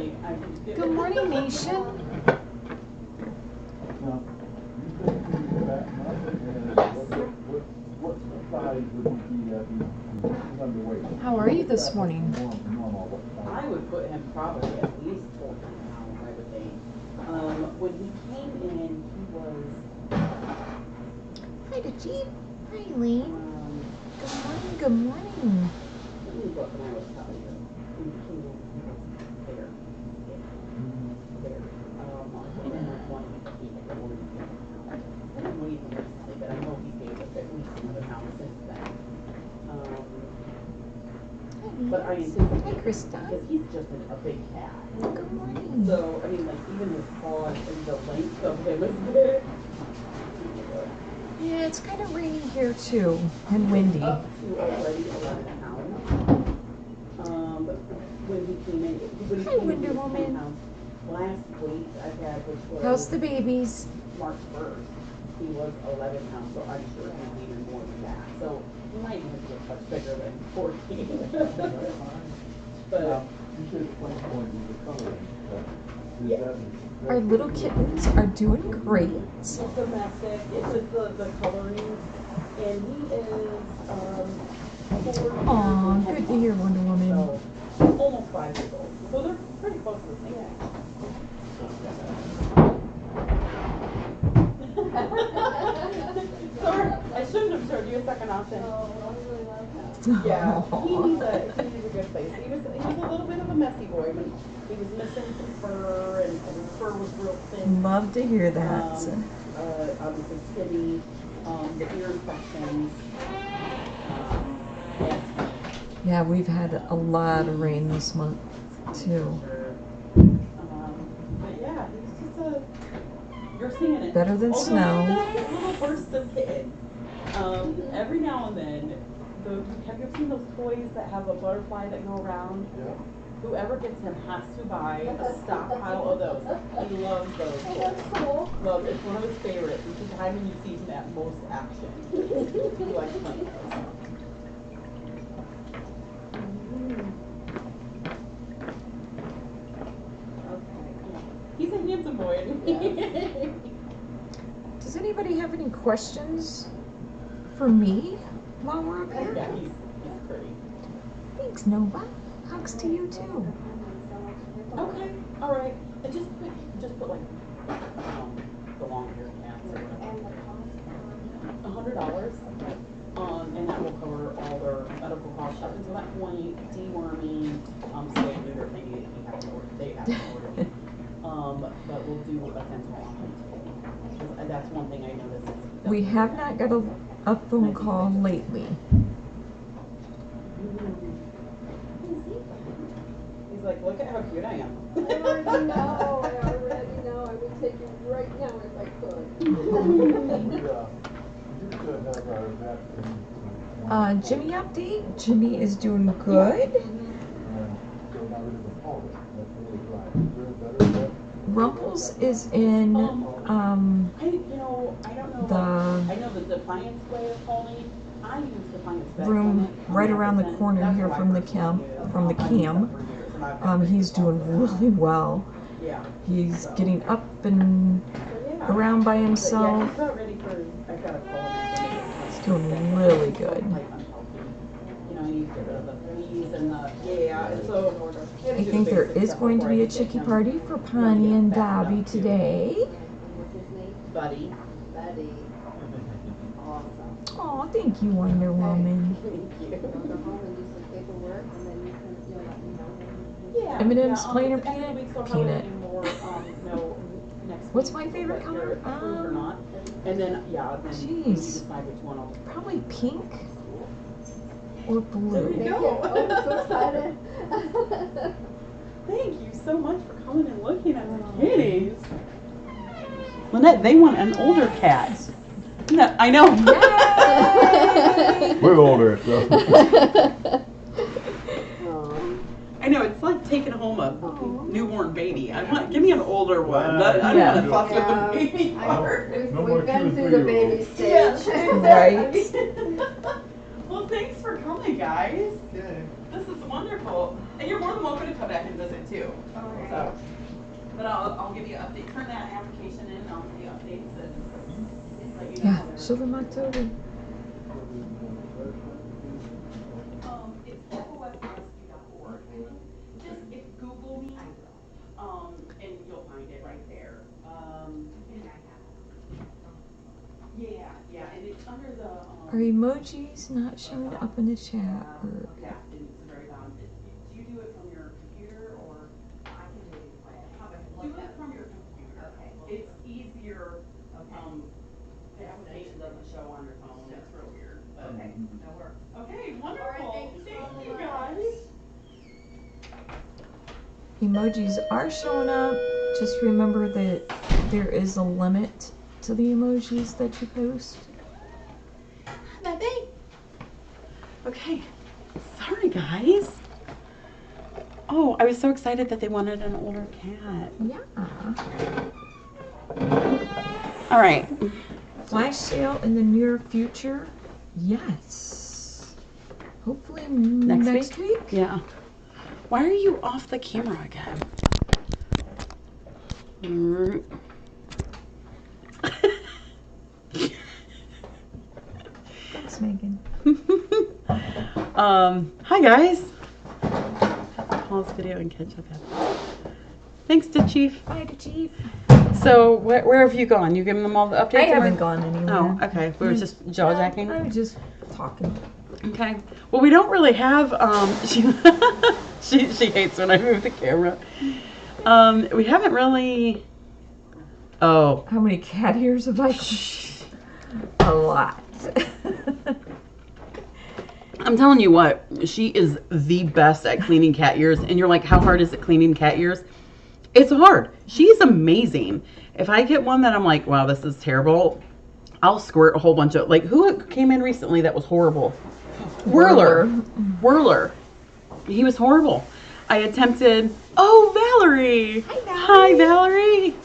really, I can get Good morning, nation. Now, you think he's fat enough, and what size would he be if he's underweight? How are you this morning? Normal, what size? I would put him probably at least 14 pounds, I would think. When he came in, he was, Hi, Jeep. Hi, Elaine. Good morning. Good morning. let me look and I will tell you. When he came in, he was very skinny. Very. I didn't want him to be like 40 pounds. I didn't weigh him recently, but I know he gained at least another pound since then. But I anticipate, Hi, Krista. because he's just a big cat. Good morning. So, I mean, like, even his paws and the length of him is big. Yeah, it's kind of rainy here too, and windy. Up to already 11 pounds. When he came in, when he Hi, came in, Wonder he was 10 Woman. pounds. Last weight I had, which was How's the babies? March 1st, he was 11 pounds, so I'm sure he's even more than that. So he might even be a touch bigger than 14. But You should explain for me the coloring. Yeah. Our little kittens are doing great. it's domestic, it's just the coloring, and he is 4 Aw, good to hear, Wonder Woman. So, almost 5 years old. So they're pretty close to the same age. Sorry, I shouldn't have showed you a second option. Yeah, he needs a good place. He was a little bit of a messy boy when he was missing some fur and his fur was real thin. Love to hear that. Obviously skinny, the ear infections. Yes. Yeah, we've had a lot of rain this month too. But yeah, he's just you're seeing it. Better than Although snow. he does little bursts of kitten. Every now and then, have you seen those toys that have a butterfly that go around? Yeah. Whoever gets him has to buy a stockpile of those. He loves those toys. That's cool. Love, it's one of his favorites. It's the time when you see him at most action. He likes playing those. He's a handsome boy. Does anybody have any questions for me while we're up here? Yeah, he's pretty. Thanks, Nova. Hugs to you too. Okay, all right. And just put like the long hair cats or whatever. $100. And that will cover all their medical costs up until that point, deworming, spay and neuter if they have to order. But we'll do a dental on them too. That's one thing I noticed. We have not got a phone call lately. He's like, look at how cute I am. I already know. I would take it right now if I could. Jimmy update. Jimmy is doing good. Rumples is in I don't know. I know the Defiance way of calling. I use Defiance best room right around the corner here from the cam. He's doing really well. Yeah. He's getting up and around by himself. Yeah, he's not ready for. I gotta call him. He's doing really good. You know, I need to get rid of the fleas and and so. I think there is going to be a chickie party for Pawnee and Dobby today. Buddy. Awesome. Oh, thank you, Wonder Woman. Thank you. Go home and do some paperwork, and then you'll let me know. Yeah. M&M's plain or at the end of the peanut? week, so I'll probably Peanut. do more, next What's week, my favorite whether color? you're approved or not. And then, then you Jeez. decide which one I'll. Probably pink or There you blue. go. Oh, I'm so excited. Thank you so much for coming and looking at the kitties. Lynette, they want an older cat. No, I know. Yay! We're older, so. I know, it's like taking home a newborn baby. Give me an older one. I don't Yeah. want to fuss with the baby part. We've been through the baby stage. Yeah, Right. Well, thanks for coming, guys. This is wonderful. And you're more than welcome to come back and visit too. Okay. So, but I'll give you an update. Turn that application in and I'll give you updates and let you know. Yeah, how they're- show them October. It's FFRC.org. Just Google me, and you'll find it right there. Yeah, and it's under the. Are emojis not showing up in the chat? Or... Yeah, it's the very bottom. Do you do it from your computer or? I can do it from your computer. Okay. It's easier. The application doesn't show on your phone. It's real weird. But okay, that works. Okay, wonderful. All right, thank you so much. guys. Emojis are showing up. Just remember that there is a limit to the emojis that you post. Okay, sorry guys. Oh, I was so excited that they wanted an older cat. Yeah. All right. Flash sale in the near future? Yes. Hopefully next week? Yeah. Why are you off the camera again? Thanks, Megan. Hi guys. Pause video and catch up after. Thanks to Chief. Bye to Chief. So where have you gone? You giving them all the updates? I haven't gone anywhere. Oh, okay. We were just jaw jacking. I was just talking. Okay. Well, we don't really have. She hates when I move the camera. We haven't really. Oh. How many cat ears have I? A lot. I'm telling you what, she is the best at cleaning cat ears. And you're like, how hard is it cleaning cat ears? It's hard. She's amazing. If I get one that I'm like, wow, this is terrible, I'll squirt a whole bunch of, like, who came in recently that was horrible? Whirler. He was horrible. I attempted, oh, Valerie. Hi, Valerie.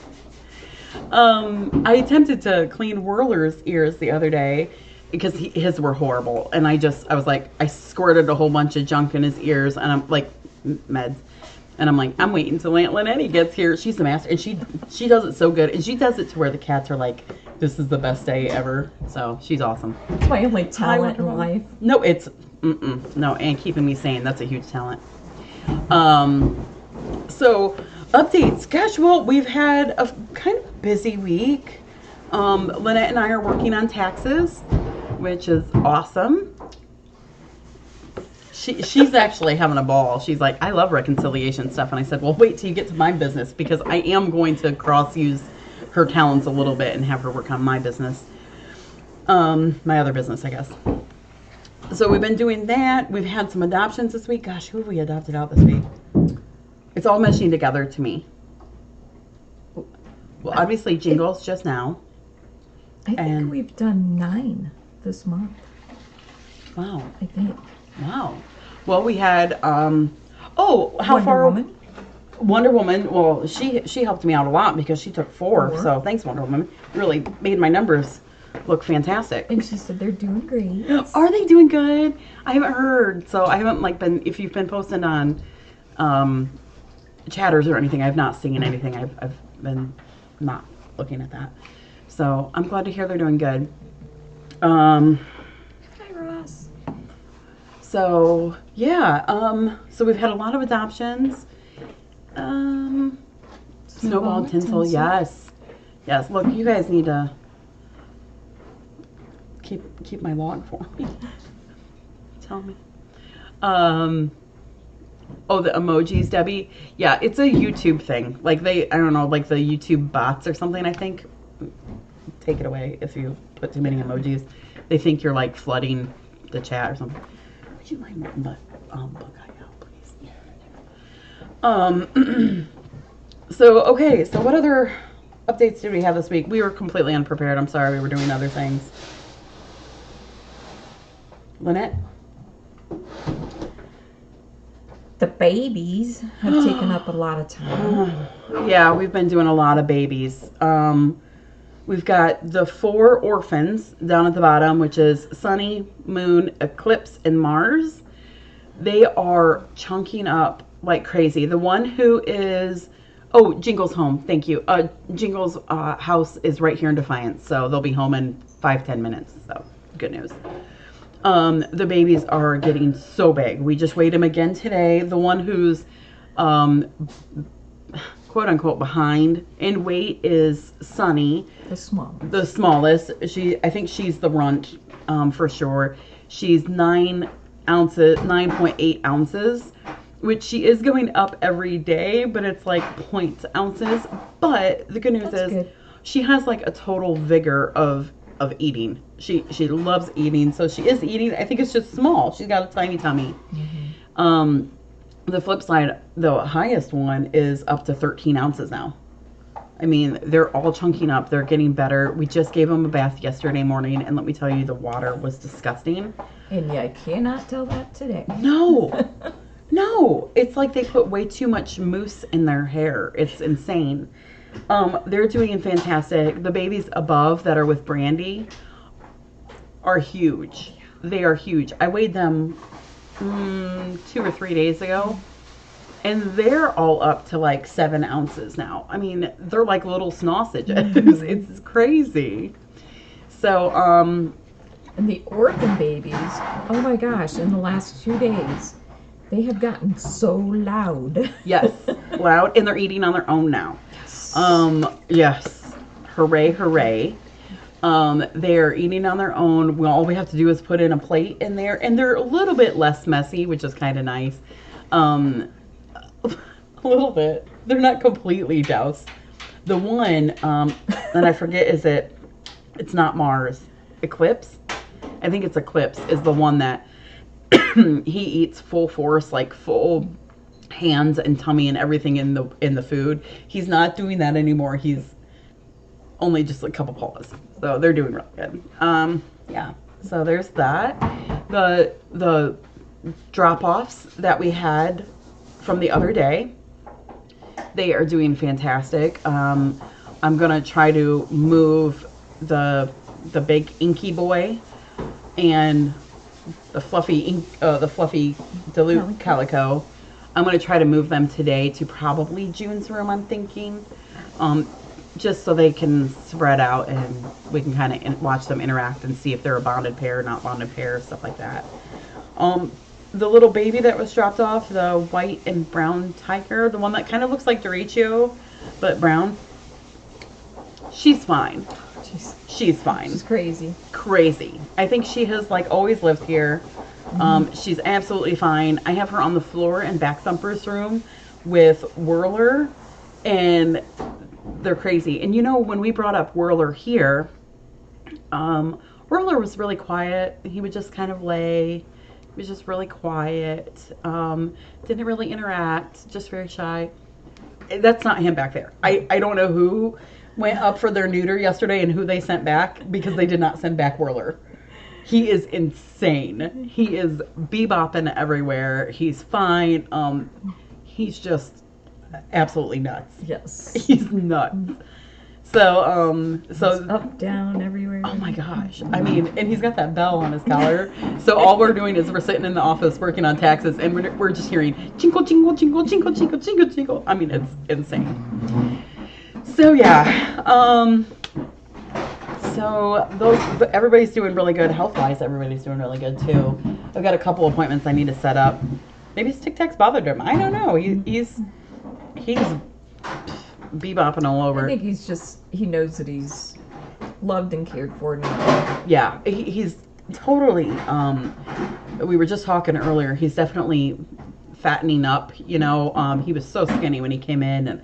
I attempted to clean Whirler's ears the other day because his were horrible. And I was like, I squirted a whole bunch of junk in his ears and I'm like, meds. And I'm like, I'm waiting till Aunt Lynette gets here. She's the master. And she does it so good. And she does it to where the cats are like, this is the best day ever. So she's awesome. It's my only talent in life. No, it's, no, and keeping me sane. That's a huge talent. So updates. Gosh, well, we've had a kind of busy week. Lynette and I are working on taxes, which is awesome. She's actually having a ball. She's like, I love reconciliation stuff. And I said, well, wait till you get to my business because I am going to cross-use her talents a little bit and have her work on my business. My other business, I guess. So we've been doing that. We've had some adoptions this week. Gosh, who have we adopted out this week? It's all meshing together to me. Well, obviously, Jingles just now. I think we've done 9 this month. Wow. I think. Wow. Well, we had, how Wonder far? Woman. Wonder Woman. Well, she helped me out a lot because she took 4. So thanks, Wonder Woman. Really made my numbers look fantastic. And she said they're doing great. Are they doing good? I haven't heard. So I haven't been, if you've been posting on chatters or anything, I've not seen anything. I've been not looking at that. So I'm glad to hear they're doing good. Hi, Ross. So yeah, so we've had a lot of adoptions. Snowball tinsel, yes. Look, you guys need to keep my log for me. Tell me. Oh, the emojis, Debbie. Yeah, it's a YouTube thing. Like I don't know, like the YouTube bots or something. I think. Take it away if you put too many emojis. They think you're like flooding the chat or something. Would you mind letting the bug guy out, please? So what other updates did we have this week? We were completely unprepared. I'm sorry, we were doing other things. Lynette? The babies have taken up a lot of time. Yeah, we've been doing a lot of babies. We've got the 4 orphans down at the bottom, which is Sunny, Moon, Eclipse, and Mars. They are chunking up like crazy. The one who is, oh, Jingle's home. Thank you. Jingle's house is right here in Defiance, so they'll be home in 5-10 minutes. So good news. The babies are getting so big. We just weighed him again today. The one who's quote unquote behind in weight is Sunny. The smallest. I think she's the runt for sure. She's 9.8 ounces, which she is going up every day, but it's like 0.0 ounces. But the good news is she has like a total vigor of eating. She loves eating, so she is eating. I think it's just small. She's got a tiny tummy. The flip side, the highest one is up to 13 ounces now. I mean, they're all chunking up. They're getting better. We just gave them a bath yesterday morning, and let me tell you, the water was disgusting. And I cannot tell that today. No. No. It's like they put way too much mousse in their hair. It's insane. They're doing fantastic. The babies above that are with Brandy are huge. They are huge. I weighed them 2 or 3 days ago, and they're all up to like 7 ounces now. I mean, they're like little sausages. It's crazy. So, and the Orphan babies, oh my gosh, in the last 2 days, they have gotten so loud. Yes, loud, and they're eating on their own now. Yes, hooray, hooray. They're eating on their own. Well, all we have to do is put in a plate in there, and they're a little bit less messy, which is kind of nice. A little bit. They're not completely doused. The one that I forget it's not Mars. Eclipse? I think it's Eclipse is the one that he eats full force, like full hands and tummy and everything in the food. He's not doing that anymore. He's only just a couple paws. So they're doing real good. Yeah. So there's that. The drop-offs that we had from the other day, they are doing fantastic. I'm gonna try to move the big inky boy and the fluffy Duluth calico. I'm gonna try to move them today to probably June's room, I'm thinking. Just so they can spread out and we can kind of watch them interact and see if they're a bonded pair, not bonded pair, stuff like that. The little baby that was dropped off, the white and brown tiger, the one that kind of looks like Derecho, but brown, she's fine. She's fine. She's crazy. Crazy. I think she has like always lived here. She's absolutely fine. I have her on the floor in Back Thumper's room with Whirler, and they're crazy. And you know, when we brought up Whirler here, Whirler was really quiet. He would just kind of lay. He was just really quiet. Didn't really interact. Just very shy. That's not him back there. I don't know who went up for their neuter yesterday and who they sent back, because they did not send back Whirler. He is insane. He is bebopping everywhere. He's fine. He's just absolutely nuts. Yes. He's nuts. So, It's up, down, everywhere. oh my gosh. I mean, and he's got that bell on his collar. So all we're doing is we're sitting in the office working on taxes, and we're just hearing jingle, jingle, jingle, jingle, jingle, jingle, jingle. I mean, it's insane. So yeah. So everybody's doing really good health-wise. Everybody's doing really good too. I've got a couple appointments I need to set up. Maybe his Tic Tacs bothered him. I don't know. He's bebopping all over. I think he knows that he's loved and cared for now. Yeah, he's totally. We were just talking earlier. He's definitely fattening up. You know, he was so skinny when he came in, and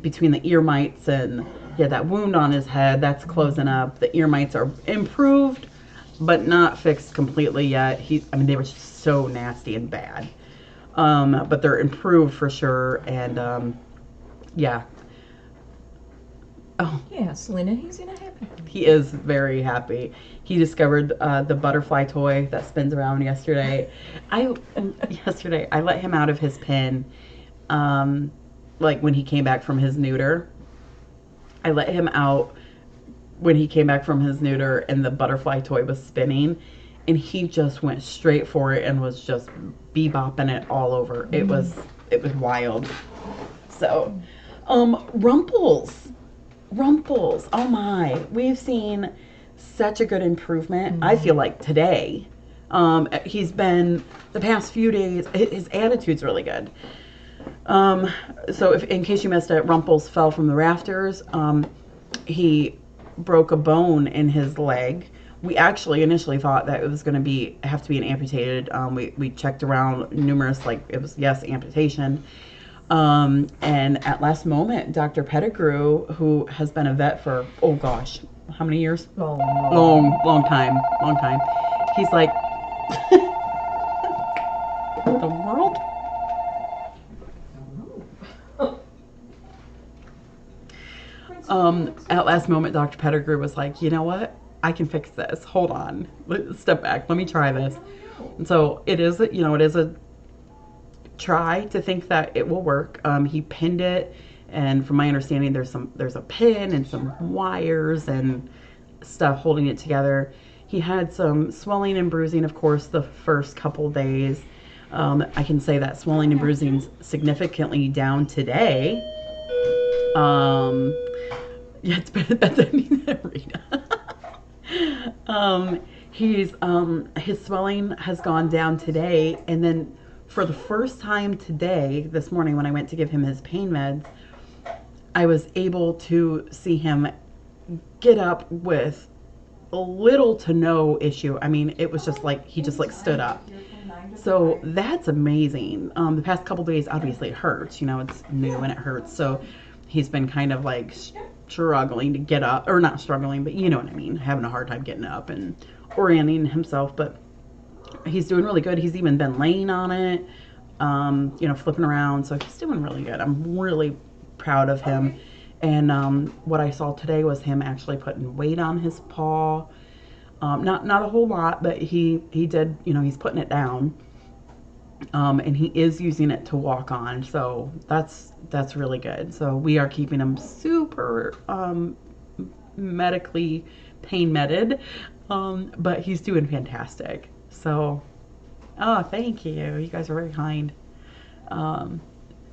between the ear mites and he had that wound on his head, that's closing up. The ear mites are improved, but not fixed completely yet. I mean, they were so nasty and bad. But they're improved for sure. And yeah. Oh. Yeah, Selena, he's gonna happy. He is very happy. He discovered the butterfly toy that spins around yesterday. I let him out of his pen, like when he came back from his neuter. I let him out when he came back from his neuter, and the butterfly toy was spinning, and he just went straight for it and was just bebopping it all over. It was it was wild. So, Rumples, oh my, we've seen such a good improvement. I feel like today, he's been, the past few days, his attitude's really good. So if, in case you missed it, Rumples fell from the rafters. He broke a bone in his leg. We actually initially thought that it was going to have to be an amputated. We checked around numerous, like it was, yes, amputation. And at last moment, Dr. Pettigrew, who has been a vet for, oh gosh, how many years? Long time. He's like, the world? At last moment, Dr. Pettigrew was like, you know what? I can fix this. Hold on. Step back. Let me try this. And so it is, it is a try to think that it will work. He pinned it, and from my understanding, there's a pin and some wires and stuff holding it together. He had some swelling and bruising, of course, the first couple days. I can say that swelling and bruising's significantly down today. Yeah, it's been Rita. His swelling has gone down today, and then for the first time today, this morning when I went to give him his pain meds, I was able to see him get up with little to no issue. I mean, it was just like he just like stood up. So that's amazing. The past couple days, obviously it hurts, it's new and it hurts. So he's been kind of like struggling to get up, or not struggling, but you know what I mean, having a hard time getting up and orienting himself. But he's doing really good. He's even been laying on it, flipping around. So he's doing really good. I'm really proud of him. And what I saw today was him actually putting weight on his paw. Not a whole lot, but he did, he's putting it down. And he is using it to walk on. So that's really good. So we are keeping him super medically pain meted. But he's doing fantastic. So, oh, thank you. You guys are very kind.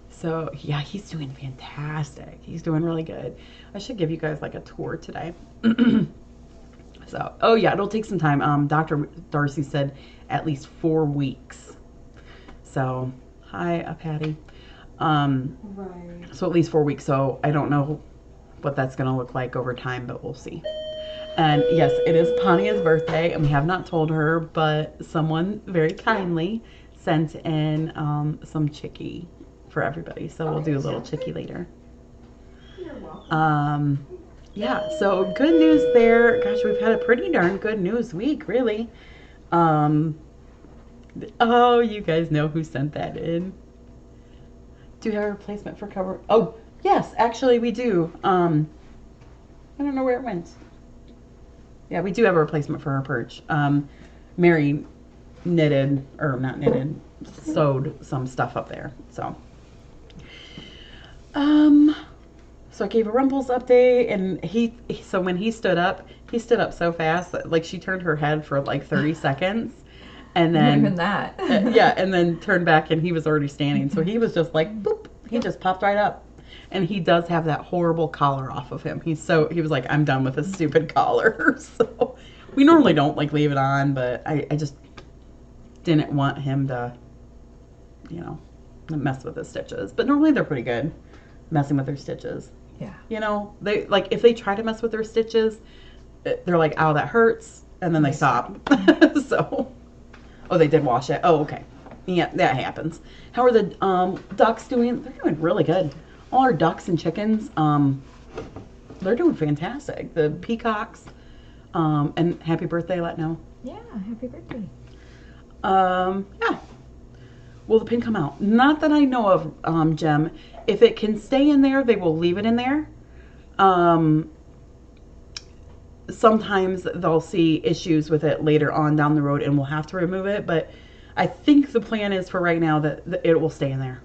So yeah, he's doing fantastic. He's doing really good. I should give you guys like a tour today. So, oh yeah, it'll take some time. Dr. Darcy said at least 4 weeks. So, hi, Patty. Right. So at least 4 weeks. So I don't know what that's going to look like over time, but we'll see. And yes, it is Ponya's birthday, and we have not told her, but someone very kindly sent in some chicky for everybody. So we'll do a little chicky later. You're welcome. Yeah, so good news there. Gosh, we've had a pretty darn good news week, really. Oh, you guys know who sent that in. Do you have a replacement for cover? Oh, yes, actually we do. I don't know where it went. Yeah, we do have a replacement for her perch. Mary sewed some stuff up there. So I gave a Rumples update, and so when he stood up so fast that like she turned her head for like 30 seconds, and then Not even that. yeah, and then turned back, and he was already standing. So he was just like boop, he just popped right up. And he does have that horrible collar off of him. He was like, I'm done with this stupid collar. So we normally don't like leave it on, but I just didn't want him to, mess with his stitches. But normally they're pretty good messing with their stitches. Yeah. They like, if they try to mess with their stitches, they're like, ow, that hurts. And then they stop. So, oh, they did wash it. Oh, okay. Yeah, that happens. How are the ducks doing? They're doing really good. All our ducks and chickens, they're doing fantastic. The peacocks, and happy birthday, let know. Yeah, happy birthday. Yeah. Will the pin come out? Not that I know of, Jem. If it can stay in there, they will leave it in there. Sometimes they'll see issues with it later on down the road and we'll have to remove it, but I think the plan is for right now that it will stay in there.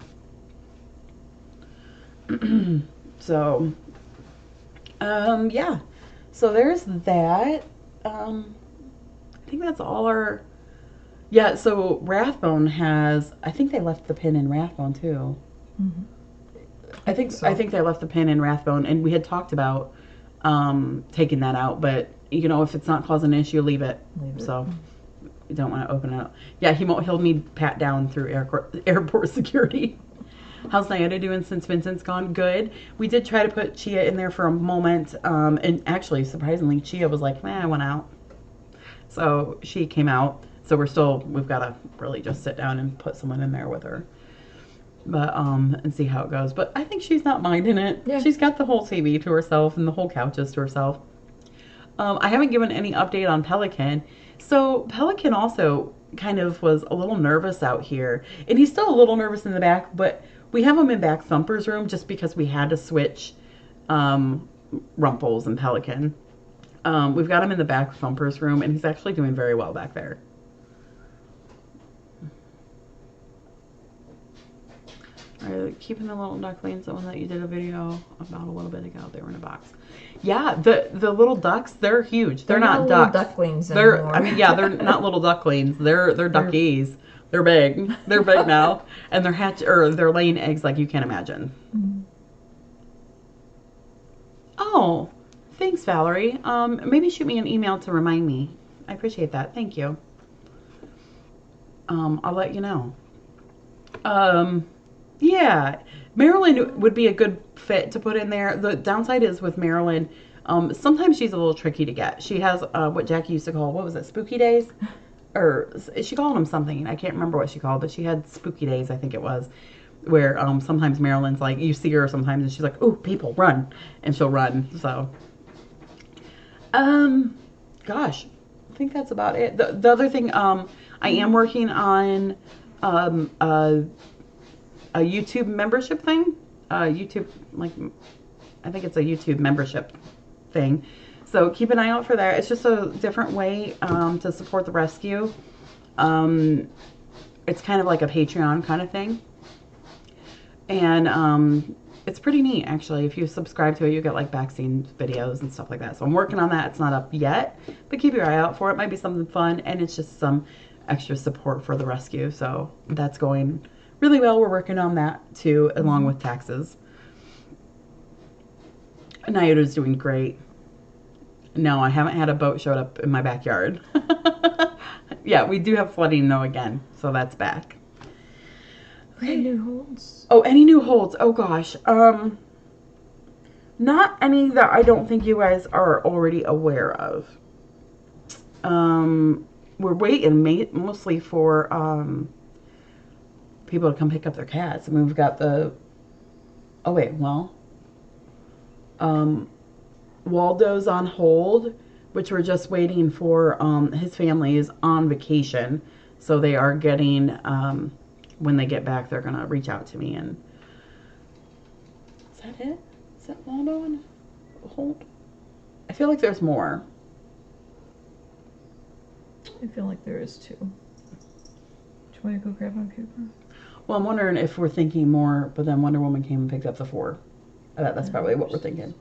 So, yeah. So there's that. I think that's all our... Yeah, so Rathbone has... I think they left the pin in Rathbone, too. I think So- I think they left the pin in Rathbone, and we had talked about taking that out, but you know, if it's not causing an issue, leave it. Leave it. So you don't want to open it up. Yeah, he'll need pat down through airport security. How's Diana doing since Vincent's gone? Good. We did try to put Chia in there for a moment, and actually, surprisingly, Chia was like, I want out. So she came out. So we've got to really just sit down and put someone in there with her. But, and see how it goes. But I think she's not minding it. Yeah. She's got the whole TV to herself and the whole couches to herself. I haven't given any update on Pelican. So Pelican also kind of was a little nervous out here. And he's still a little nervous in the back, but we have him in back Thumper's room just because we had to switch Rumples and Pelican. We've got him in the back Thumper's room, and he's actually doing very well back there. Keeping the little ducklings, the one that you did a video about a little bit ago, they were in a box. Yeah, the little ducks, they're huge. They're not little ducks. ducklings They're anymore. I mean, yeah, they're not little ducklings. They're duckies. They're big. They're big now, and they're laying eggs like you can't imagine. Mm-hmm. Oh, thanks, Valerie. Maybe shoot me an email to remind me. I appreciate that. Thank you. I'll let you know. Yeah, Marilyn would be a good fit to put in there. The downside is with Marilyn, sometimes she's a little tricky to get. She has what Jackie used to call, what was it, spooky days? Or she called them something. I can't remember what she called, but she had spooky days, I think it was, where sometimes Marilyn's like, you see her sometimes and she's like, ooh, people, run. And she'll run, so. Gosh, I think that's about it. The other thing, I am working on a YouTube membership thing. YouTube, like, I think it's a YouTube membership thing. So keep an eye out for that. It's just a different way to support the rescue. It's kind of like a Patreon kind of thing. And it's pretty neat, actually. If you subscribe to it, you get like back-scene videos and stuff like that. So I'm working on that. It's not up yet, but keep your eye out for it. It might be something fun, and it's just some extra support for the rescue. So that's going really well. We're working on that too, along with taxes. Nyota's doing great. No, I haven't had a boat showed up in my backyard. Yeah, we do have flooding though again, so that's back. Any new holds? Oh, any new holds? Oh gosh. Not any that I don't think you guys are already aware of. We're waiting mostly for people to come pick up their cats. I mean, we've got the. Oh wait, well. Waldo's on hold, which we're just waiting for. His family is on vacation, so they are getting. When they get back, they're gonna reach out to me. And is that it? Is that Waldo on hold? I feel like there's more. I feel like there is too. Do you want to go grab on paper? Well, I'm wondering if we're thinking more, but then Wonder Woman came and picked up the 4. That's probably what we're thinking.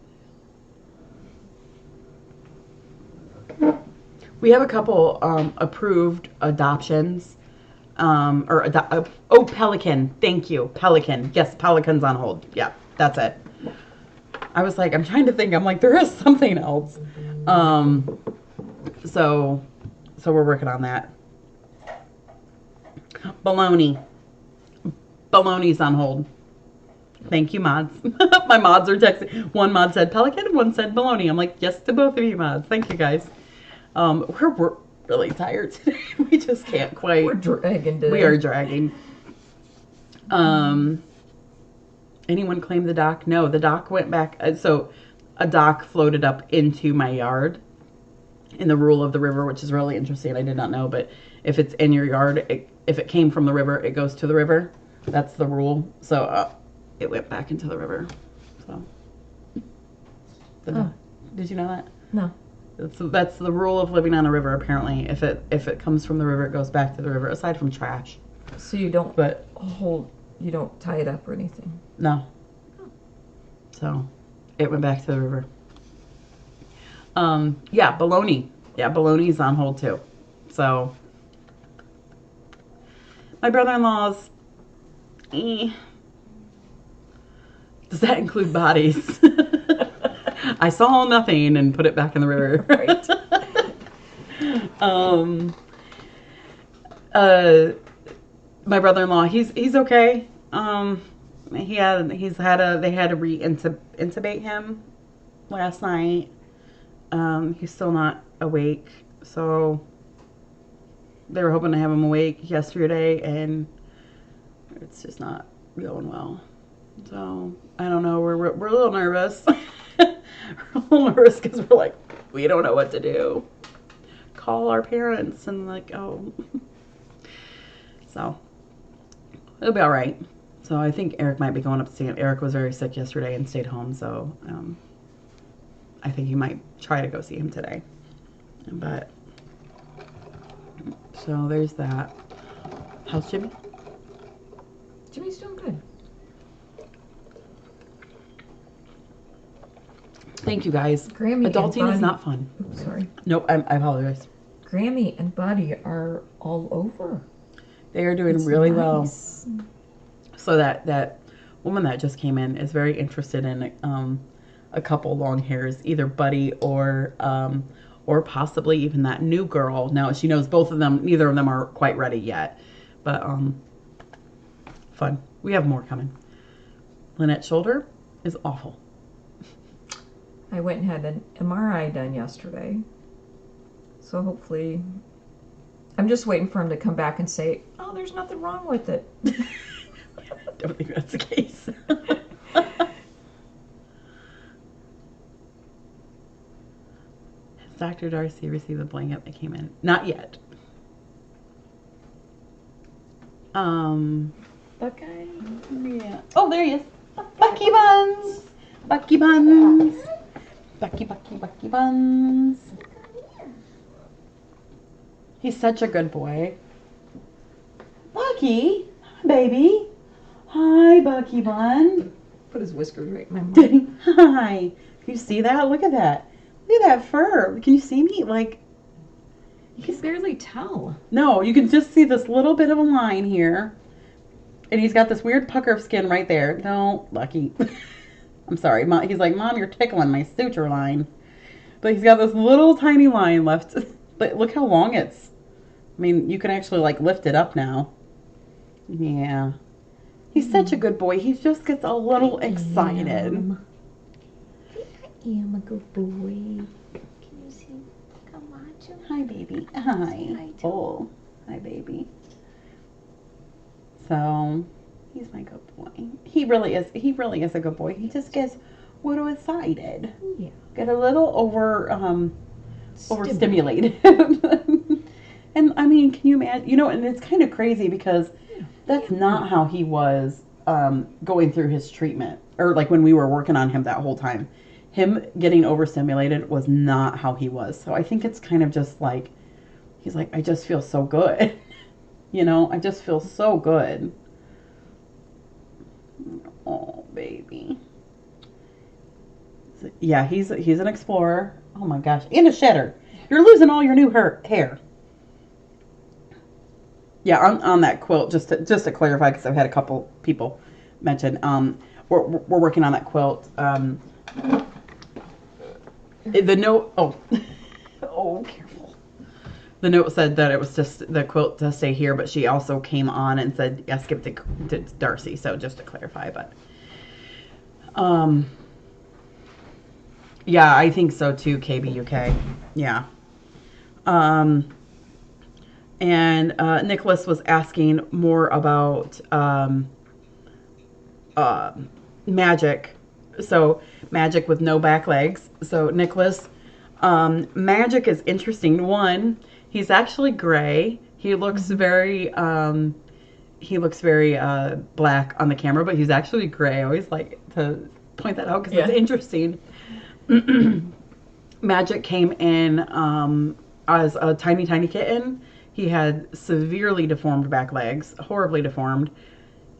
We have a couple approved adoptions. Pelican. Thank you. Pelican. Yes, Pelican's on hold. Yeah, that's it. I was like, I'm trying to think. I'm like, there is something else. So we're working on that. Baloney. Baloney's on hold. Thank you, mods. My mods are texting. One mod said Pelican, one said baloney. I'm like, yes to both of you mods. Thank you, guys. We're really tired today. We just can't quite. We're dragging today. We are dragging. Anyone claim the dock? No, the dock went back. So a dock floated up into my yard in the rule of the river, which is really interesting. I did not know, but if it's in your yard, if it came from the river, it goes to the river. That's the rule. So it went back into the river. So did you know that? No. That's the rule of living on a river. Apparently, if it comes from the river, it goes back to the river. Aside from trash. So you don't But you don't tie it up or anything. no. So it went back to the river. Yeah, baloney. Yeah, baloney's on hold too. So my brother-in-law's Does that include bodies? I saw nothing and put it back in the river. Right. My brother-in-law, he's okay. They had to intubate him last night. He's still not awake, so they were hoping to have him awake yesterday, and it's just not going well. So I don't know. We're a little nervous. We're a little nervous because we're like, we don't know what to do. Call our parents and like, oh. So it'll be all right. So I think Eric might be going up to see him. Eric was very sick yesterday and stayed home, so I think he might try to go see him today. But so there's that. How's Jimmy? Jimmy's doing good. Thank you guys. Grammy and Adulting is Buddy- not fun. Oops, sorry. Nope, I apologize. Grammy and Buddy are all over. They are doing It's really well. nice. So that woman that just came in is very interested in a couple long hairs, either Buddy or possibly even that new girl. Now she knows both of them. Neither of them are quite ready yet, but fun. We have more coming. Lynette's shoulder is awful. I went and had an MRI done yesterday. So hopefully, I'm just waiting for him to come back and say, oh, there's nothing wrong with it. Don't think that's the case. Has Dr. Darcy received the blanket that came in? Not yet. Buckeye. Yeah. Oh, there he is. Bucky Buns. Bucky Buns. Bucky Buns. He's such a good boy. Bucky, hi, baby. Hi, Bucky Bun. Put his whiskers right in my mouth. Hi. Can you see that? Look at that. Look at that fur. Can you see me? Like, You can barely tell. no, you can just see this little bit of a line here. And he's got this weird pucker of skin right there. No, Bucky. I'm sorry. He's like, Mom, you're tickling my suture line. But he's got this little tiny line left. But look how long it's. I mean, you can actually like lift it up now. Yeah. He's such a good boy. He just gets a little excited. I am a good boy. Can you see? Come watch him. Hi, baby. Hi. Oh, hi, baby. So, he's my good boy. He really is. He really is a good boy. He just gets a little excited. Yeah. Get a little overstimulated. And I mean, can you imagine? You know, and it's kind of crazy because that's not how he was going through his treatment, or like when we were working on him that whole time. Him getting overstimulated was not how he was. So I think it's kind of just like, he's like, I just feel so good. You know, I just feel so good. Oh, baby. Yeah, he's an explorer. Oh my gosh, and a shedder. You're losing all your new hair. Yeah, on that quilt, just to clarify, because I've had a couple people mention, we're working on that quilt. The note, oh, careful. The note said that it was just the quilt to stay here, but she also came on and said, yes, give it to Darcy. So just to clarify, but yeah, I think so too, KBUK. Yeah. And Nicholas was asking more about Magic. So Magic with no back legs. So Nicholas, Magic is interesting. One, he's actually gray. He looks very black on the camera, but he's actually gray. I always like to point that out because it's interesting. Magic came in as a tiny kitten. He had severely deformed back legs, horribly deformed.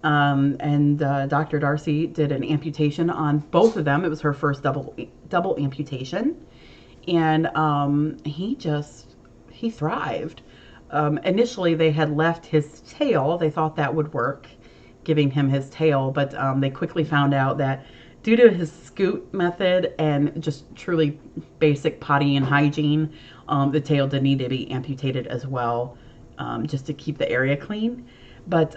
And Dr. Darcy did an amputation on both of them. It was her first double amputation. And he thrived. Initially, they had left his tail. They thought that would work, giving him his tail. But they quickly found out that due to his scoot method and just truly basic potty and hygiene, the tail did need to be amputated as well, just to keep the area clean. But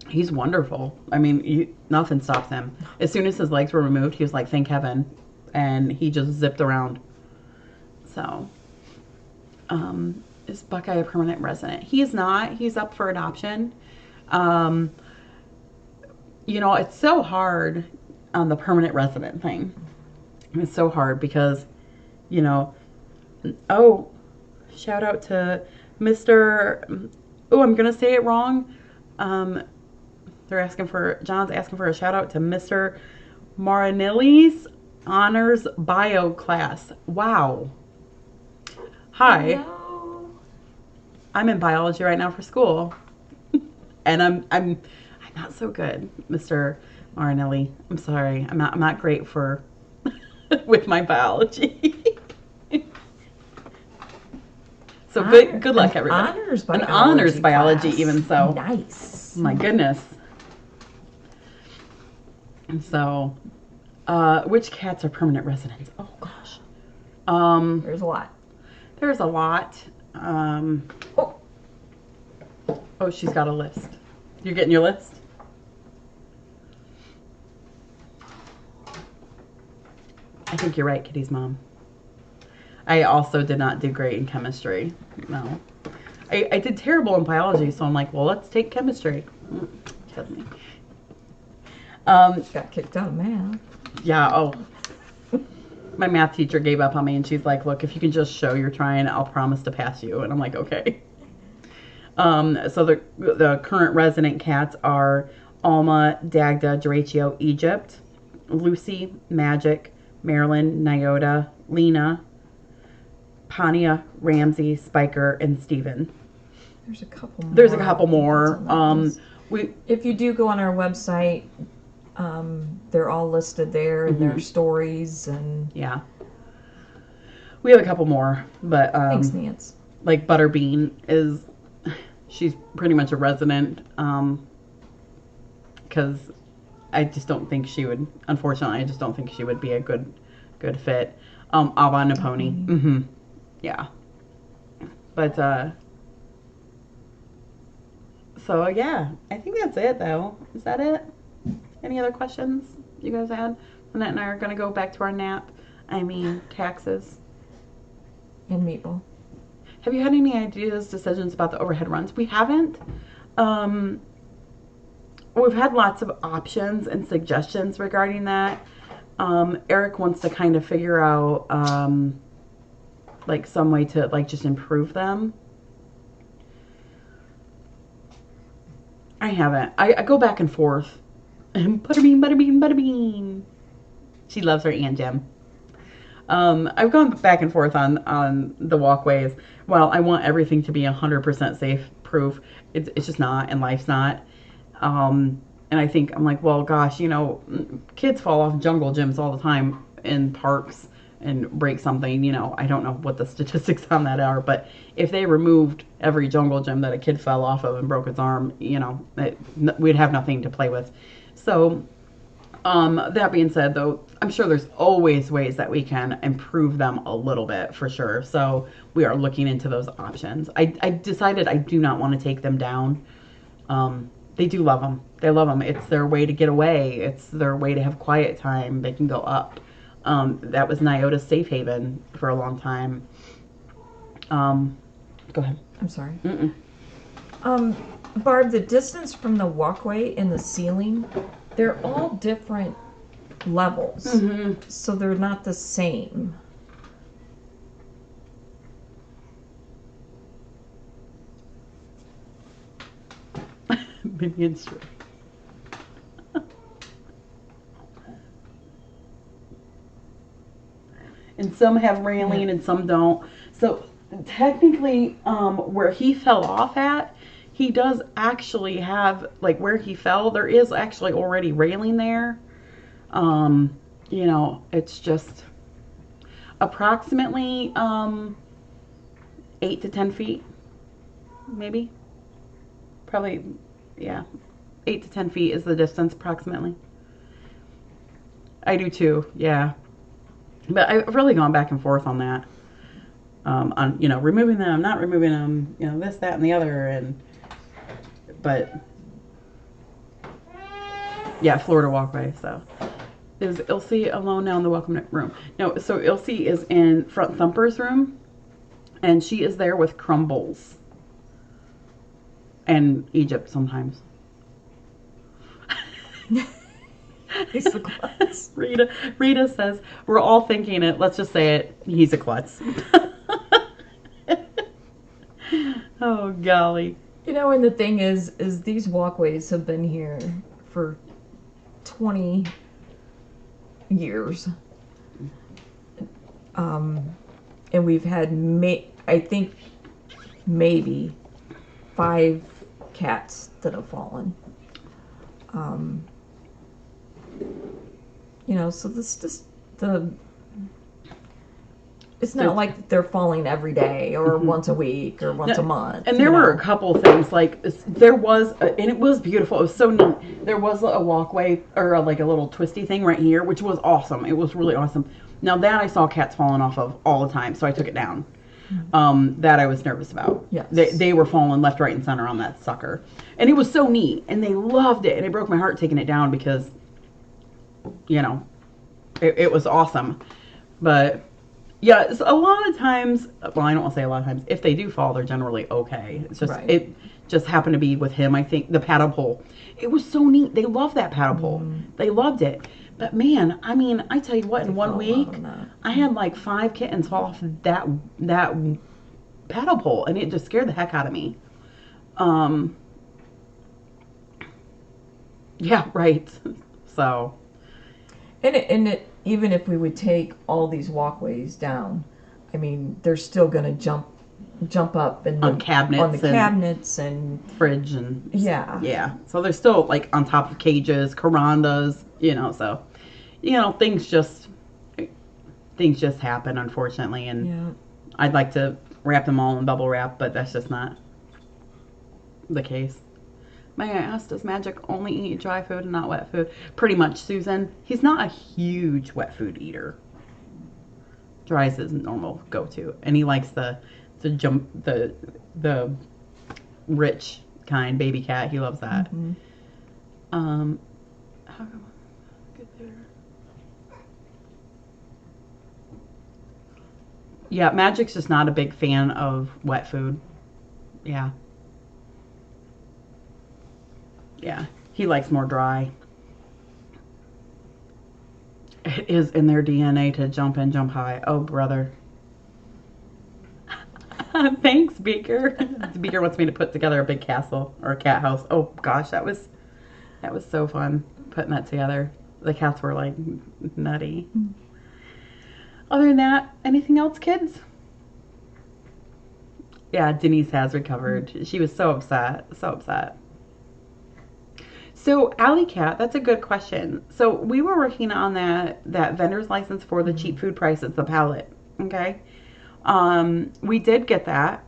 he's wonderful. I mean, nothing stops him. As soon as his legs were removed, he was like, thank heaven. And he just zipped around. So, is Buckeye a permanent resident? He is not. He's up for adoption. You know, it's so hard on the permanent resident thing. It's so hard because, you know, oh, shout out to Mr. Oh, I'm going to say it wrong. John's asking for a shout out to Mr. Marinelli's honors bio class. Wow. Hi. Hello. I'm in biology right now for school. And I'm not so good, Mr. Marinelli. I'm sorry. I'm not great for with my biology. So good luck, everybody. An honors biology, even so. Nice. My goodness. So, which cats are permanent residents? Oh gosh. There's a lot. There's a lot. Oh, she's got a list. You're getting your list? I think you're right, Kitty's mom. I also did not do great in chemistry. No. I did terrible in biology, so I'm like, well, let's take chemistry. Kill me. Got kicked out of math. Yeah, oh. My math teacher gave up on me, and she's like, look, if you can just show you're trying, I'll promise to pass you. And I'm like, okay. So the current resident cats are Alma, Dagda, Duratio, Egypt, Lucy, Magic, Marilyn, Nyota, Lena, Pania, Ramsey, Spiker, and Steven. There's a couple more. There's a couple more. If you do go on our website, they're all listed there, and their stories, and yeah. We have a couple more, but thanks, Nance. like Butterbean she's pretty much a resident, because I just don't think she would. Unfortunately, I just don't think she would be a good fit. Ava and a pony. Yeah. But so yeah, I think that's it though. Is that it? Any other questions you guys had? Annette and I are gonna go back to our nap. I mean, taxes. And Meatball. Have you had any ideas, decisions about the overhead runs? We haven't. We've had lots of options and suggestions regarding that. Eric wants to kind of figure out like some way to like just improve them. I haven't. I go back and forth. Butterbean, Butterbean, Butterbean. She loves her Aunt Jim. I've gone back and forth on the walkways. Well, I want everything to be 100% safe proof. It's just not, and life's not. And I think, I'm like, well, gosh, you know, kids fall off jungle gyms all the time in parks and break something, you know. I don't know what the statistics on that are, but if they removed every jungle gym that a kid fell off of and broke its arm, you know, we'd have nothing to play with. So, that being said, though, I'm sure there's always ways that we can improve them a little bit, for sure. So we are looking into those options. I decided I do not want to take them down. They do love them. They love them. It's their way to get away. It's their way to have quiet time. They can go up. That was Nyota's safe haven for a long time. Go ahead. I'm sorry. Barb, the distance from the walkway and the ceiling, they're all different levels. So they're not the same. Minions. And some have railing and some don't. So technically, where he fell off at, he does actually have, like where he fell, there is actually already railing there. You know, it's just approximately 8 to 10 feet, maybe. Probably, yeah. 8 to 10 feet is the distance approximately. I do too, yeah. But I've really gone back and forth on that. On, you know, removing them, not removing them, you know, this, that, and the other, but yeah, Florida Walkway, so. Is Ilse alone now in the welcome room? No, so Ilse is in Front Thumper's room, and she is there with Crumbles. And Egypt sometimes. He's a klutz. Rita says, we're all thinking it, let's just say it, he's a klutz. Oh, golly. You know, and the thing is these walkways have been here for 20 years. And we've had, I think, maybe 5 cats that have fallen. You know, so this just it's not like they're falling every day or once a week or once a month. And there were a couple things, like there was, and it was beautiful. It was so neat. There was a walkway or like a little twisty thing right here, which was awesome. It was really awesome. Now that I saw cats falling off of all the time, so I took it down. That I was nervous about. Yes. They were falling left, right, and center on that sucker. And it was so neat, and they loved it. And it broke my heart taking it down because, you know, it was awesome. But yeah, a lot of times, well, I don't want to say a lot of times, if they do fall, they're generally okay. It's just, It just happened to be with him, I think, the paddle pole. It was so neat. They loved that paddle pole. They loved it. But man, I mean, I tell you what, in 1 week, I had like 5 kittens fall off that paddle pole, and it just scared the heck out of me. Yeah, right. So. And even if we would take all these walkways down, I mean, they're still going to jump up and on cabinets and fridge and yeah. So they're still like on top of cages, carandas, you know. So, you know, things just happen, unfortunately, and I'd like to wrap them all in bubble wrap, but that's just not the case. May I ask, does Magic only eat dry food and not wet food? Pretty much, Susan. He's not a huge wet food eater. Dry is his normal go-to, and he likes the rich kind baby cat. He loves that. How come I get there? Yeah, Magic's just not a big fan of wet food. Yeah. Yeah, he likes more dry. It is in their DNA to jump and jump high. Oh, brother. Thanks, Beaker. Beaker wants me to put together a big castle or a cat house. Oh gosh, that was so fun putting that together. The cats were like nutty. Other than that, anything else, kids? Yeah, Denise has recovered. She was so upset. So upset. So, Alley Cat, that's a good question. So, we were working on that vendor's license for the cheap food prices, the pallet. Okay. We did get that.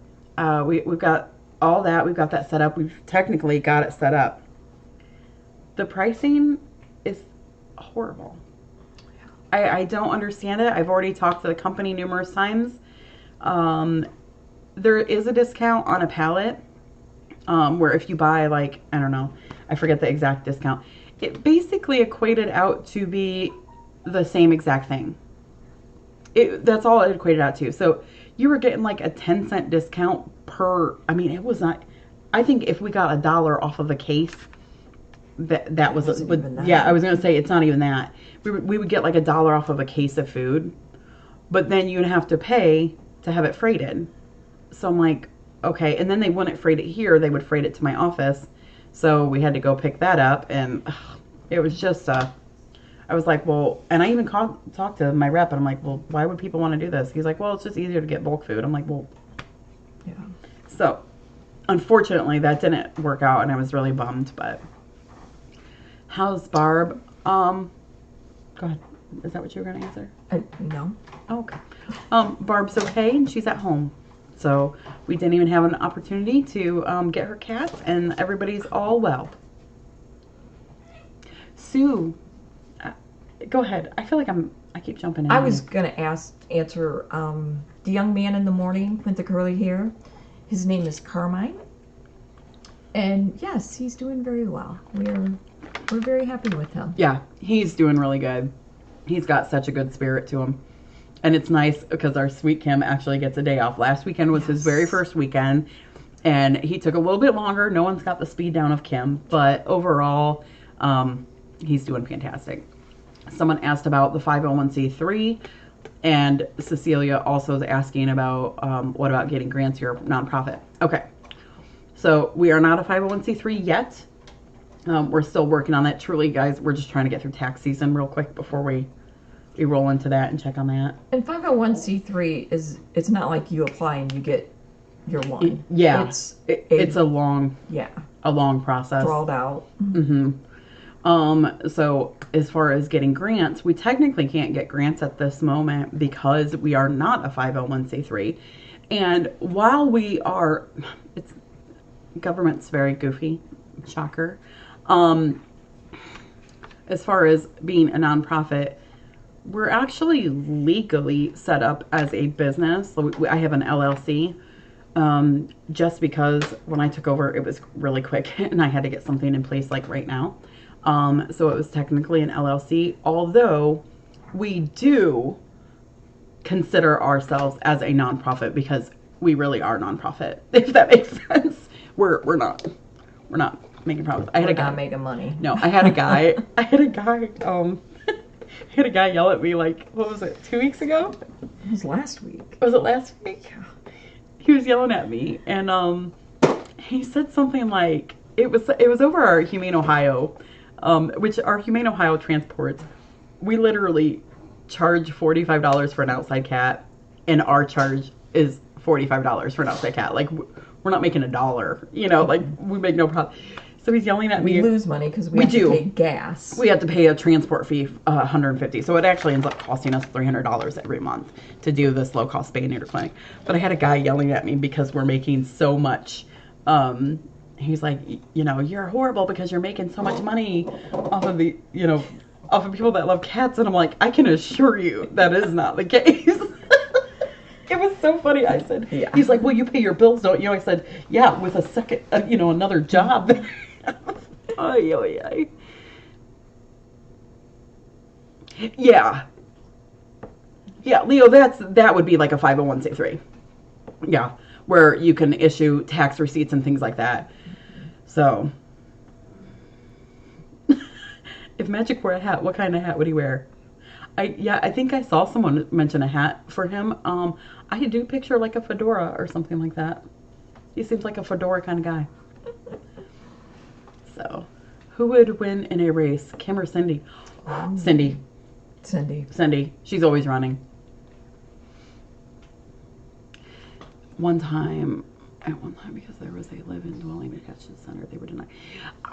We've got all that. We've got that set up. We've technically got it set up. The pricing is horrible. I don't understand it. I've already talked to the company numerous times. There is a discount on a pallet, where if you buy, like, I don't know, I forget the exact discount. It basically equated out to be the same exact thing. That's all it equated out to. So you were getting like a 10-cent discount per, I mean, it was not, I think if we got $1 off of a case, that was, yeah, I was going to say, it's not even that. We would get like $1 off of a case of food, but then you'd have to pay to have it freighted. So I'm like, okay. And then they wouldn't freight it here. They would freight it to my office. So we had to go pick that up, and it was just, I was like, well, and I even talked to my rep, and I'm like, well, why would people want to do this? He's like, well, it's just easier to get bulk food. I'm like, well, yeah. So, unfortunately, that didn't work out, and I was really bummed, but how's Barb? Go ahead. Is that what you were going to answer? No. Oh, okay. Barb's okay, and she's at home. So we didn't even have an opportunity to get her cats, and everybody's all well. Sue, Go ahead. I feel like I keep jumping in. I was gonna answer the young man in the morning with the curly hair. His name is Carmine, and yes, he's doing very well. We're very happy with him. Yeah, he's doing really good. He's got such a good spirit to him. And it's nice because our sweet Kim actually gets a day off. Last weekend was his very first weekend, and he took a little bit longer. No one's got the speed down of Kim, but overall, he's doing fantastic. Someone asked about the 501c3, and Cecilia also is asking about what about getting grants to your nonprofit. Okay, so we are not a 501c3 yet. We're still working on that. Truly, guys, we're just trying to get through tax season real quick before we roll into that and check on that. And 501c3 it's not like you apply and you get your one. Yeah, it's a long process. Drawn out. So as far as getting grants, we technically can't get grants at this moment because we are not a 501c3. And while we are, government's very goofy, shocker. As far as being a nonprofit, we're actually legally set up as a business. So I have an LLC, just because when I took over, it was really quick and I had to get something in place like right now. So it was technically an LLC, although we do consider ourselves as a nonprofit because we really are nonprofit, if that makes sense. We're not making profits. We're not making money. No, I had a guy yell at me like, what was it, 2 weeks ago? It was last week. Was it last week? He was yelling at me, and he said something like, it was over our Humane Ohio, which our Humane Ohio transports. We literally charge $45 for an outside cat, and our charge is $45 for an outside cat. Like, we're not making $1, you know, like, we make no profit. So he's yelling at me. We lose money because we have to pay gas. We have to pay a transport fee, $150. So it actually ends up costing us $300 every month to do this low-cost spay and neuter clinic. But I had a guy yelling at me because we're making so much. He's like, you know, you're horrible because you're making so much money off of off of people that love cats. And I'm like, I can assure you that is not the case. It was so funny. I said, yeah. He's like, well, you pay your bills, don't you? I said, yeah, with a second, another job. Yeah, Leo, that would be like a 501c3. Yeah, where you can issue tax receipts and things like that. So, if Magic wore a hat, what kind of hat would he wear? I think I saw someone mention a hat for him. I do picture like a fedora or something like that. He seems like a fedora kind of guy. So, who would win in a race, Kim or Cindy? Cindy. She's always running. One time, because there was a live-in dwelling attached to the center, they were denied.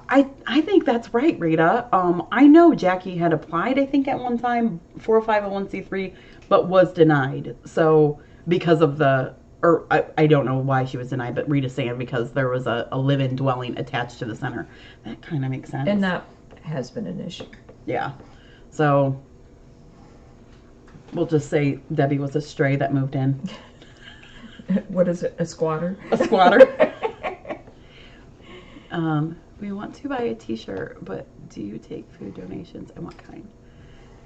I think that's right, Rita. I know Jackie had applied, I think, at one time for a 501c3, but was denied. So, because of I don't know why she was denied, but Rita's saying because there was a live-in dwelling attached to the center. That kind of makes sense. And that has been an issue. Yeah. So, we'll just say Debbie was a stray that moved in. What is it? A squatter? A squatter. We want to buy a t-shirt, but do you take food donations and what kind?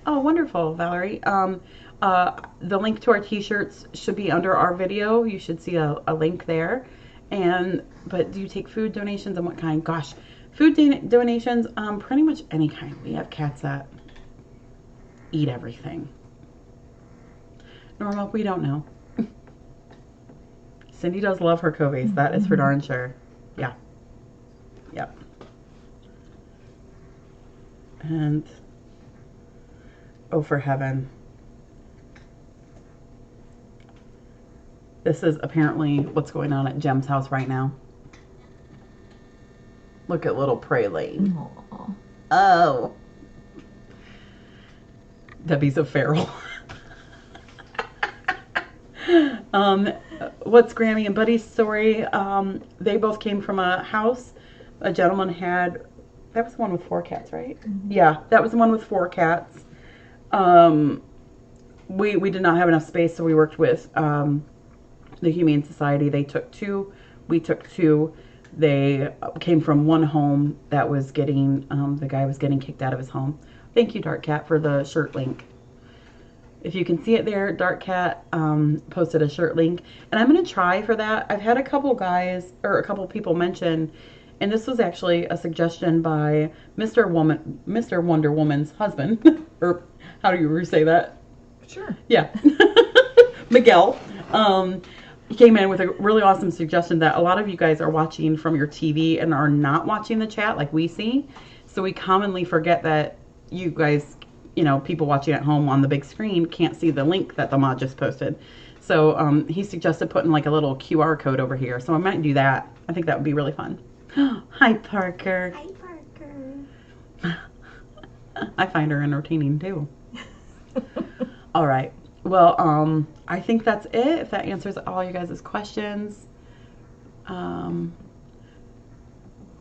Oh, wonderful, Valerie. The link to our t-shirts should be under our video. You should see a link there. But do you take food donations and what kind? Gosh, food donations, pretty much any kind. We have cats that eat everything. Norma, we don't know. Cindy does love her Covies. That is for darn sure. Yeah. Yep. And, oh, for heaven. This is apparently what's going on at Jem's house right now. Look at little Praline. Aww. Oh. Debbie's a feral. What's Grammy and Buddy's story? They both came from a house. A gentleman had, that was the one with 4 cats, right? Mm-hmm. Yeah, that was the one with 4 cats. we did not have enough space, so we worked with the Humane Society. They took 2. We took 2. They came from one home that was getting, the guy was getting kicked out of his home. Thank you, Dark Cat, for the shirt link. If you can see it there, Dark Cat posted a shirt link. And I'm going to try for that. I've had a couple guys, or a couple people mention, and this was actually a suggestion by Mr. Wonder Woman's husband. Or how do you say that? Sure. Yeah. Miguel. He came in with a really awesome suggestion that a lot of you guys are watching from your TV and are not watching the chat like we see. So we commonly forget that you guys, you know, people watching at home on the big screen can't see the link that the mod just posted. So he suggested putting like a little QR code over here. So I might do that. I think that would be really fun. Hi, Parker. Hi, Parker. I find her entertaining too. All right. Well, I think that's it. If that answers all you guys' questions. What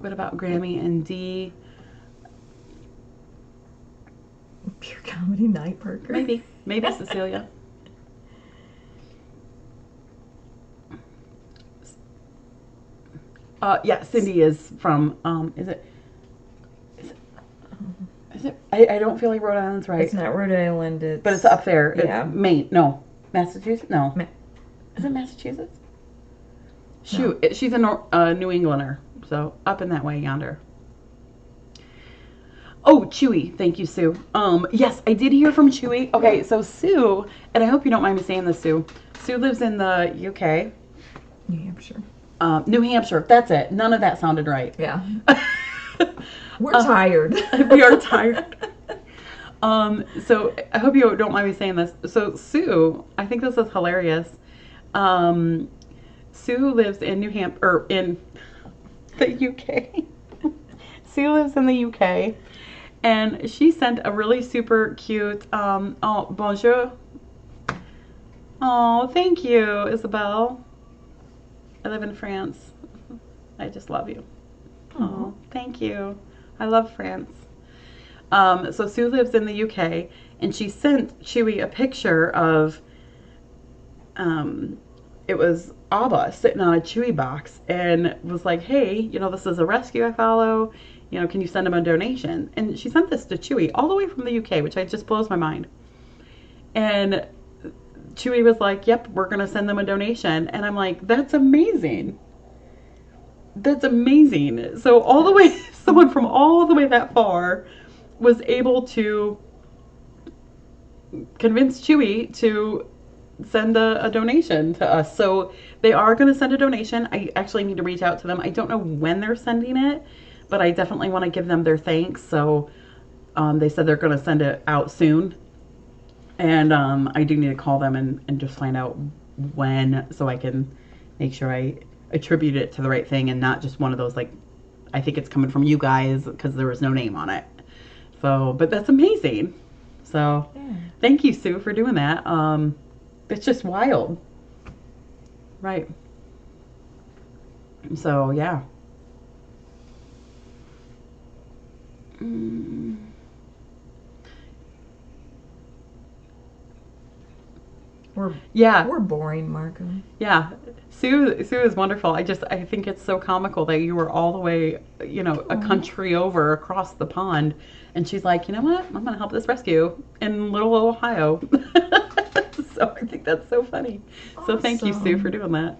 about Grammy and Dee? Pure comedy night, Parker. Maybe Cecilia. Yeah, Cindy is from, is it, I don't feel like Rhode Island's right. It's not Rhode Island, it's... But it's up there. Yeah. It's Maine. No. Massachusetts? No. Is it Massachusetts? Shoot. No. She's a New Englander. So up in that way yonder. Oh, Chewy. Thank you, Sue. Yes, I did hear from Chewy. Okay, so Sue, and I hope you don't mind me saying this, Sue. Sue lives in the UK. New Hampshire. New Hampshire. That's it. None of that sounded right. Yeah. We're tired. We are tired. So I hope you don't mind me saying this. So Sue, I think this is hilarious. Sue lives in New Hampshire, or in the UK. Sue lives in the UK, and she sent a really super cute, oh, bonjour. Oh, thank you, Isabel. I live in France. I just love you. Oh, thank you. I love France. So Sue lives in the UK, and she sent Chewy a picture of, it was Abba sitting on a Chewy box, and was like, hey, you know, this is a rescue I follow, you know, can you send him a donation? And she sent this to Chewy all the way from the UK, which just blows my mind. And Chewy was like, yep, we're going to send them a donation. And I'm like, that's amazing. That's amazing. So all the way, someone from all the way that far was able to convince Chewy to send a donation to us. So they are going to send a donation. I actually need to reach out to them. I don't know when they're sending it, but I definitely want to give them their thanks. So they said they're going to send it out soon. And I do need to call them and just find out when, so I can make sure I attribute it to the right thing and not just one of those, like, I think it's coming from you guys because there was no name on it. So, but that's amazing. So thank you, Sue, for doing that. It's just wild. Right. So, yeah. We're boring, Marco. Yeah. Sue is wonderful. I think it's so comical that you were all the way, you know, a country over across the pond. And she's like, you know what? I'm going to help this rescue in little Ohio. So I think that's so funny. Awesome. So thank you, Sue, for doing that.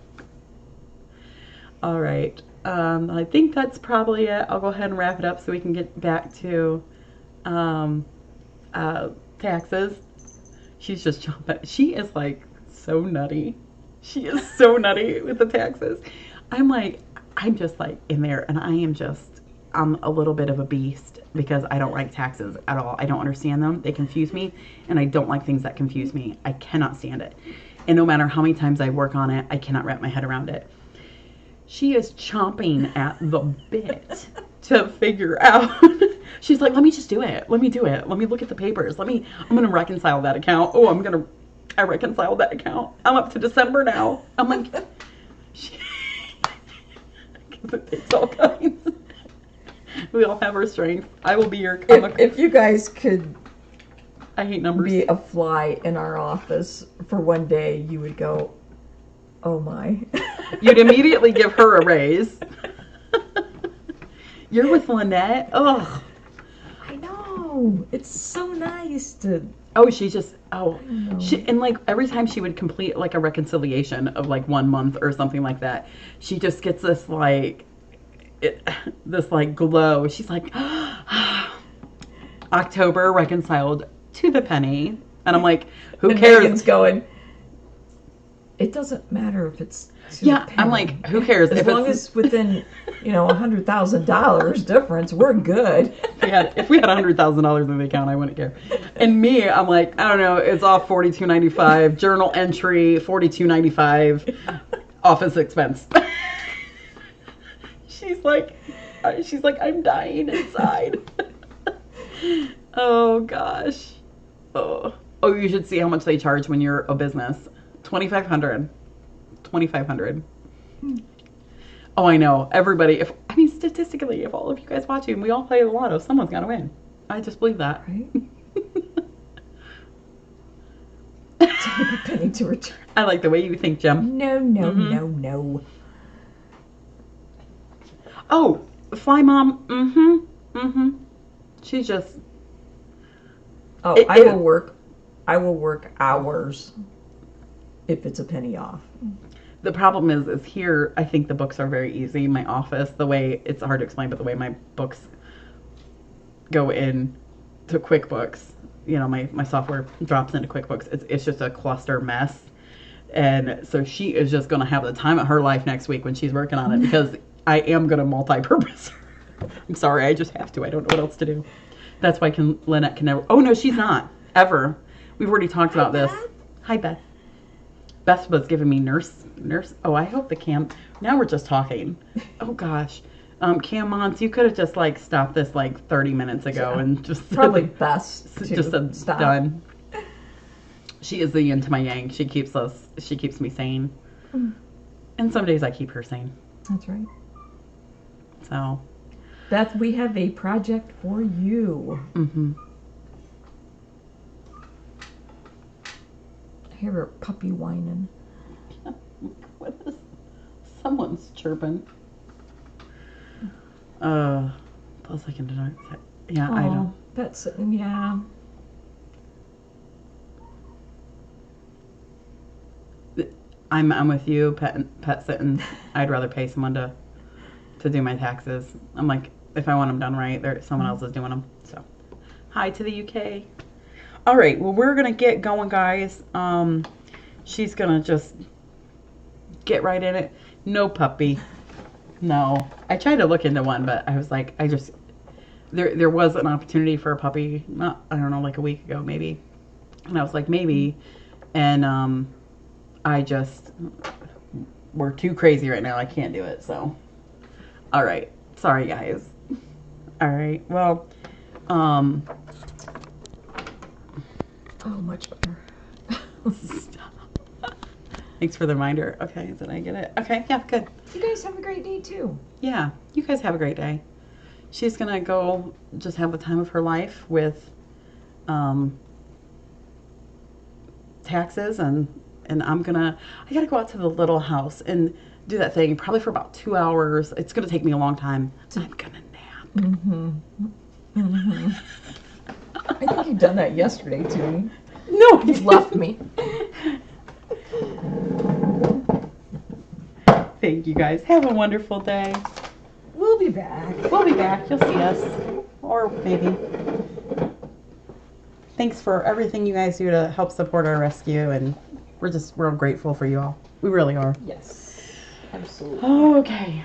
All right. I think that's probably it. I'll go ahead and wrap it up so we can get back to taxes. She's just jumping. She is like so nutty. She is so nutty with the taxes. I'm just like in there, and I'm a little bit of a beast because I don't like taxes at all. I don't understand them. They confuse me, and I don't like things that confuse me. I cannot stand it. And no matter how many times I work on it, I cannot wrap my head around it. She is chomping at the bit to figure out. She's like, let me just do it. Let me do it. Let me look at the papers. I'm going to reconcile that account. Oh, I reconciled that account. I'm up to December now. I'm like, it takes all kinds. We all have our strengths. I will be your comic. If you guys could I hate numbers. be a fly in our office for one day, you would go, oh my. You'd immediately give her a raise. You're with Lynette? Ugh. I know. It's so nice to. Oh, she just, know. and like every time she would complete like a reconciliation of like 1 month or something like that, she just gets this like, this like glow. She's like, October reconciled to the penny. And I'm like, who And cares? Megan's going, it doesn't matter if it's to the Yeah, I'm penny. like, who cares? As if long it's, as within, $100,000 difference, we're good. if we had $100,000 in the account, I wouldn't care. And me, I'm like, I don't know, it's off $42.95, journal entry $42.95, office expense. She's like, I'm dying inside. Oh gosh. Oh, you should see how much they charge when you're a business. $2,500. Oh, I know. Everybody, statistically, if all of you guys watching, we all play the lotto, someone's got to win. I just believe that. Right? Take a penny to return. I like the way you think, Jem. No, no. Oh, Fly Mom. She's just. Oh, I will work hours if it's a penny off. The problem is here, I think the books are very easy. My office, the way, it's hard to explain, but the way my books go in to QuickBooks, my software drops into QuickBooks, it's just a cluster mess. And so she is just going to have the time of her life next week when she's working on it, because I am going to multi-purpose her. I'm sorry, I just have to. I don't know what else to do. That's why Lynette can never. Oh, no, she's not. Ever. We've already talked about this. Hi, Beth. Beth was giving me nurse. Oh, I hope the cam. Now we're just talking. Oh, gosh. Cam Mons, you could have just stopped this 30 minutes ago and just. Probably best to just said stop. Done. She is the yin to my yang. She keeps me sane. And some days I keep her sane. That's right. So. Beth, we have a project for you. I hear her puppy whining. What is? Someone's chirping. Plus I can deny it. Yeah, I don't. That's yeah. I'm with you, pet sitting. I'd rather pay someone to do my taxes. I'm like, if I want them done right, someone else is doing them. So, hi to the UK. All right, well, we're gonna get going, guys. She's gonna just get right in it. No puppy. No. I tried to look into one, but I was like, there was an opportunity for a puppy, I don't know, like a week ago maybe. And I was like, maybe. And we're too crazy right now. I can't do it, so. All right. Sorry, guys. All right. Well, Oh, much better. thanks for the reminder. Okay, did I get it? Okay, yeah, good. You guys have a great day too. Yeah, you guys have a great day. She's gonna go just have the time of her life with taxes, and I gotta go out to the little house and do that thing probably for about 2 hours. It's gonna take me a long time. I'm gonna nap. I think you've done that yesterday to me. No, You left me. Thank you, guys. Have a wonderful day. We'll be back. We'll be back. You'll see us. Or maybe. Thanks for everything you guys do to help support our rescue, and we're grateful for you all. We really are. Yes. Absolutely. Okay.